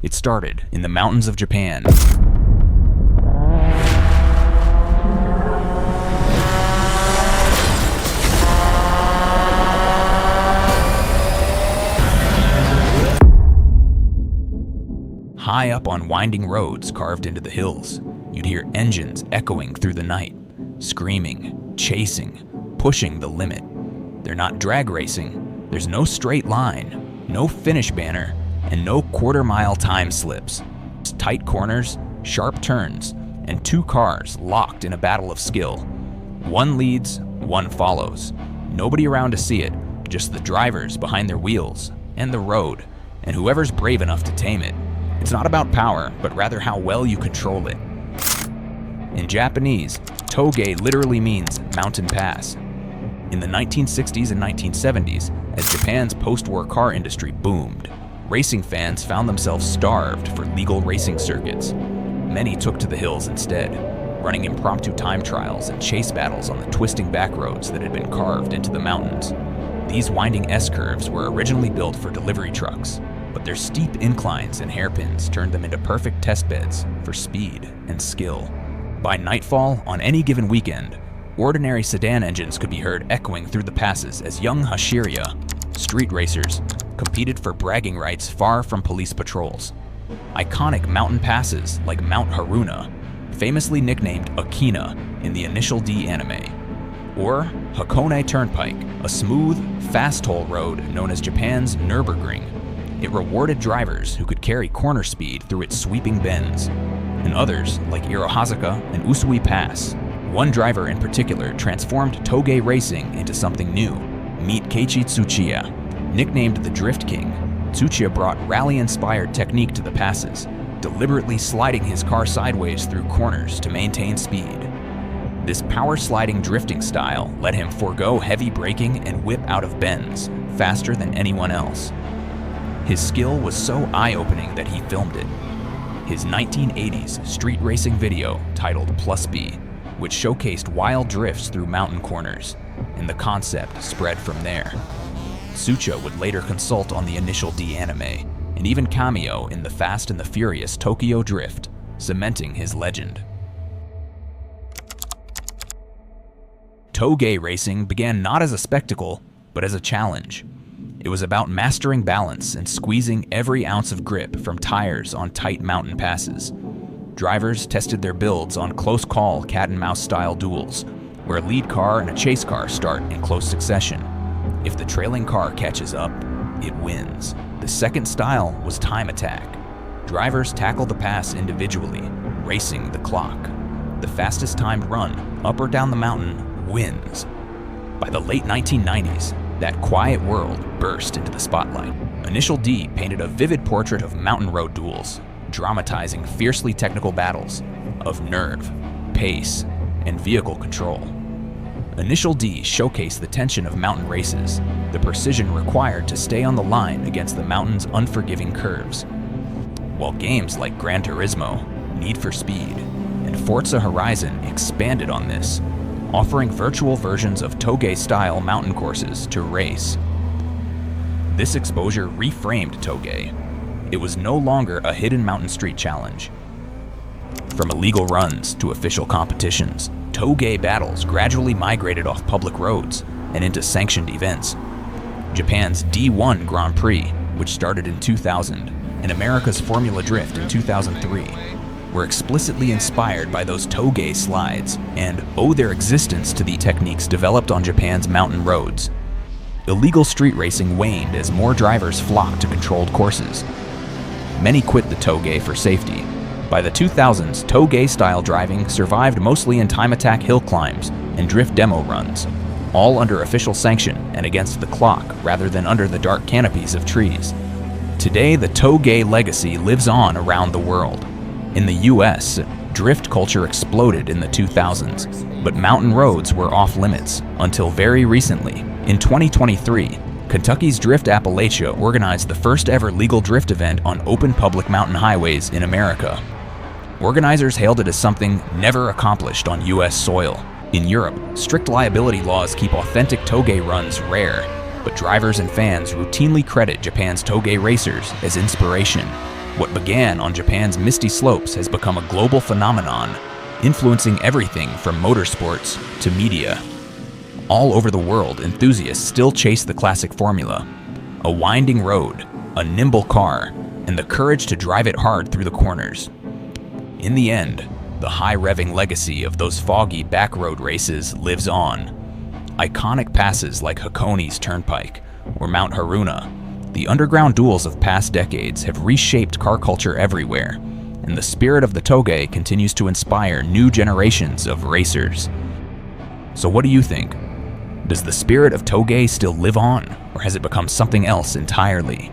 It started in the mountains of Japan. High up on winding roads carved into the hills, you'd hear engines echoing through the night, screaming, chasing, pushing the limit. They're not drag racing, there's no straight line, no finish banner, and no quarter-mile time slips. Just tight corners, sharp turns, and two cars locked in a battle of skill. One leads, one follows. Nobody around to see it, just the drivers behind their wheels, and the road, and whoever's brave enough to tame it. It's not about power, but rather how well you control it. In Japanese, Touge literally means mountain pass. In the 1960s and 1970s, as Japan's post-war car industry boomed, racing fans found themselves starved for legal racing circuits. Many took to the hills instead, running impromptu time trials and chase battles on the twisting back roads that had been carved into the mountains. These winding S-curves were originally built for delivery trucks, but their steep inclines and hairpins turned them into perfect test beds for speed and skill. By nightfall, on any given weekend, ordinary sedan engines could be heard echoing through the passes as young Hashiria, street racers, competed for bragging rights far from police patrols. Iconic mountain passes like Mount Haruna, famously nicknamed Akina in the Initial D anime, or Hakone Turnpike, a smooth, fast toll road known as Japan's Nürburgring. It rewarded drivers who could carry corner speed through its sweeping bends, and others like Irohazuka and Usui Pass. One driver in particular transformed Touge racing into something new. Meet Keiichi Tsuchiya. Nicknamed the Drift King, Tsuchiya brought rally-inspired technique to the passes, deliberately sliding his car sideways through corners to maintain speed. This power-sliding drifting style let him forego heavy braking and whip out of bends faster than anyone else. His skill was so eye-opening that he filmed it. His 1980s street racing video titled Plus B, which showcased wild drifts through mountain corners, and the concept spread from there. Tsuchiya would later consult on the Initial D anime, and even cameo in the Fast and the Furious Tokyo Drift, cementing his legend. Touge racing began not as a spectacle, but as a challenge. It was about mastering balance and squeezing every ounce of grip from tires on tight mountain passes. Drivers tested their builds on close-call cat-and-mouse style duels, where a lead car and a chase car start in close succession. If the trailing car catches up, it wins. The second style was time attack. Drivers tackle the pass individually, racing the clock. The fastest timed run, up or down the mountain, wins. By the late 1990s, that quiet world burst into the spotlight. Initial D painted a vivid portrait of mountain road duels, dramatizing fiercely technical battles of nerve, pace, and vehicle control. Initial D showcased the tension of mountain races, the precision required to stay on the line against the mountain's unforgiving curves. While games like Gran Turismo, Need for Speed, and Forza Horizon expanded on this, offering virtual versions of Touge-style mountain courses to race. This exposure reframed Touge. It was no longer a hidden mountain street challenge. From illegal runs to official competitions, Touge battles gradually migrated off public roads and into sanctioned events. Japan's D1 Grand Prix, which started in 2000, and America's Formula Drift in 2003, were explicitly inspired by those Touge slides and owe their existence to the techniques developed on Japan's mountain roads. Illegal street racing waned as more drivers flocked to controlled courses. Many quit the Touge for safety. By the 2000s, Touge-style driving survived mostly in time attack hill climbs and drift demo runs, all under official sanction and against the clock rather than under the dark canopies of trees. Today, the Touge legacy lives on around the world. In the US, drift culture exploded in the 2000s, but mountain roads were off limits until very recently. In 2023, Kentucky's Drift Appalachia organized the first ever legal drift event on open public mountain highways in America. Organizers hailed it as something never accomplished on US soil. In Europe, strict liability laws keep authentic Touge runs rare. but drivers and fans routinely credit Japan's Touge racers as inspiration. What began on Japan's misty slopes has become a global phenomenon, influencing everything from motorsports to media. All over the world, enthusiasts still chase the classic formula: a winding road, a nimble car, and the courage to drive it hard through the corners. In the end, the high-revving legacy of those foggy back-road races lives on. Iconic passes like Hakone's Turnpike or Mount Haruna, the underground duels of past decades have reshaped car culture everywhere, and the spirit of the Touge continues to inspire new generations of racers. So what do you think? Does the spirit of Touge still live on, or has it become something else entirely?